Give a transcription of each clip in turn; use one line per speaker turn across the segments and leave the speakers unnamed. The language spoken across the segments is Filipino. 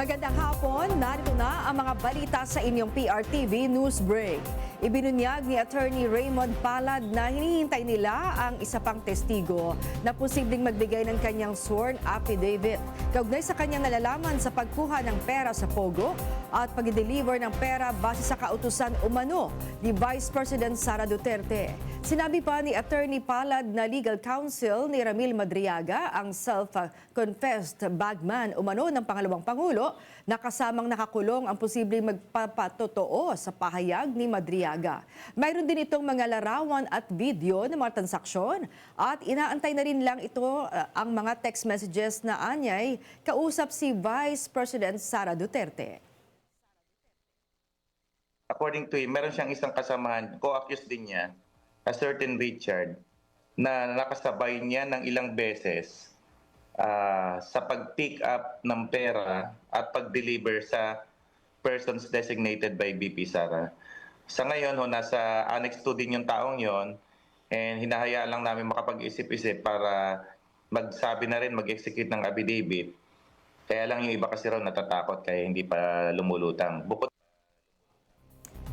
Magandang hapon, narito na ang mga balita sa inyong PRTV News Break. Ibinunyag ni Attorney Raymond Palad na hinihintay nila ang isa pang testigo na posibleng magbigay ng kanyang sworn affidavit kaugnay sa kanyang nalalaman sa pagkuha ng pera sa Pogo at pag-deliver ng pera base sa kautusan umano ni Vice President Sara Duterte. Sinabi pa ni Attorney Palad na legal counsel ni Ramil Madriaga ang self-confessed bagman umano ng pangalawang Pangulo na kasamang nakakulong ang posibleng magpapatotoo sa pahayag ni Madriaga. Mayroon din itong mga larawan at video ng mga transaksyon at inaantay na rin lang ito ang mga text messages na anyay kausap si Vice President Sara Duterte.
According to him, meron siyang isang kasamahan, co-accused din niya, a certain Richard, na nakasabay niya ng ilang beses sa pag-pick up ng pera at pag-deliver sa persons designated by BP Sara. Sa ngayon, nasa Annex 2 din yung taong yon, and hinahayaan lang namin makapag-isip-isip para magsabi na rin, mag-execute ng affidavit. Kaya lang yung iba kasi raw natatakot kaya hindi pa lumulutang.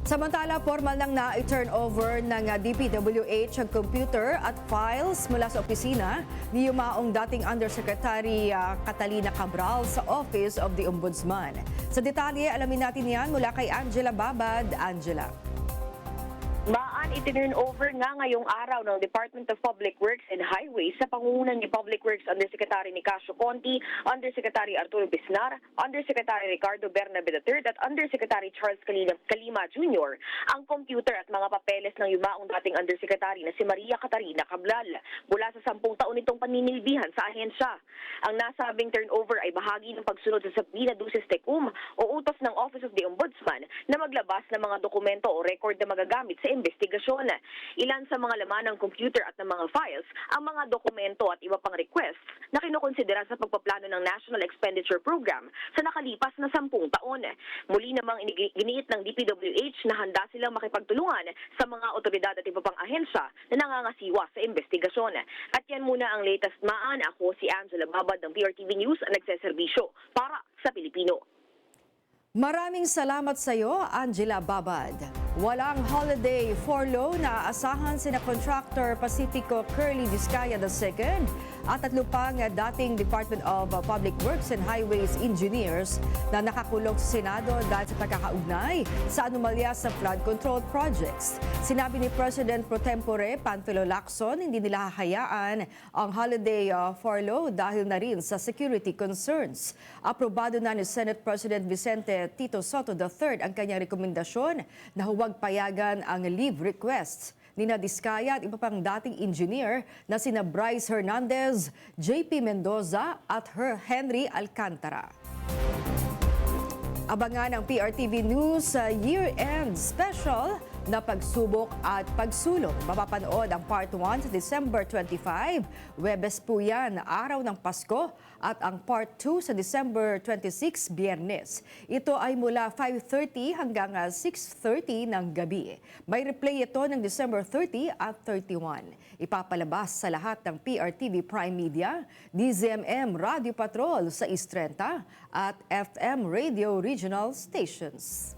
Samantala, formal nang na-turn over ng DPWH ang computer at files mula sa opisina ni yumaong dating Undersecretary Catalina Cabral sa Office of the Ombudsman. Sa detalye, alamin natin yan mula kay Angela Babad. Angela.
I-turn over nga ngayong araw ng Department of Public Works and Highways sa pangunan ni Public Works Undersecretary Nicasio Conti, Undersecretary Arturo Bisnar, Undersecretary Ricardo Bernabe III at Undersecretary Charles Calima Jr. ang computer at mga papeles ng yumaong dating Undersecretary na si Maria Catarina Cabral mula sa 10 taon nitong paninilbihan sa ahensya. Ang nasabing turnover ay bahagi ng pagsunod sa Subpoena Duces Tecum o utos ng Office of the Ombudsman na maglabas ng mga dokumento o record na magagamit sa investigasyon. Ilan sa mga laman ng computer at ng mga files ang mga dokumento at iba pang requests na kinukonsidera sa pagpaplano ng National Expenditure Program sa nakalipas na 10 taon. Muli namang giniit ng DPWH na handa silang makipagtulungan sa mga otoridad at iba pang ahensya na nangangasiwa sa investigasyon. At yan muna ang latest maan. Ako si Angela Babad ng PRTV News ang nagseserbisyo para sa Pilipino.
Maraming salamat sa iyo, Angela Babad. Walang holiday furlough na aasahan sina Contractor Pacifico Curly Vizcaya II at 3 pang dating Department of Public Works and Highways Engineers na nakakulong sa Senado dahil sa pagkakaugnay sa anomalya sa flood control projects. Sinabi ni President Pro Tempore Panfilo Lacson, hindi nila hahayaan ang holiday furlough dahil na rin sa security concerns. Aprobado na ni Senate President Vicente Tito Soto III ang kanyang rekomendasyon na huwag payagan ang leave requests ni Vizcaya at iba pang dating engineer na sina Bryce Hernandez, JP Mendoza at Henry Alcantara. Abangan ang PRTV News year-end special na pagsubok at pagsulong. Mapapanood ang Part 1 sa December 25. Webes po yan, araw ng Pasko. At ang Part 2 sa December 26, Biyernes. Ito ay mula 5:30 hanggang 6:30 ng gabi. May replay ito ng December 30 at 31. Ipapalabas sa lahat ng PRTV Prime Media, DZMM Radio Patrol sa East 30 at FM Radio Regional Stations.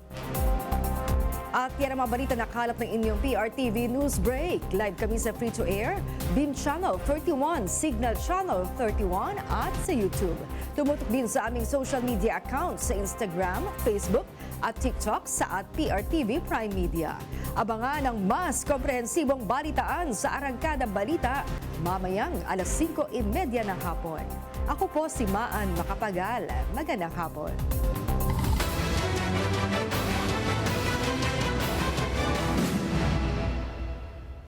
At yan ang mga balita na kalap ng inyong PRTV News Break. Live kami sa Free-to-Air, Beam Channel 31, Signal Channel 31 at sa YouTube. Tumutok din sa aming social media accounts sa Instagram, Facebook at TikTok sa @PRTV Prime Media. Abangan ang mas komprehensibong balitaan sa Arangkada Balita mamayang 5:30 ng hapon. Ako po si Maan Macapagal. Magandang hapon.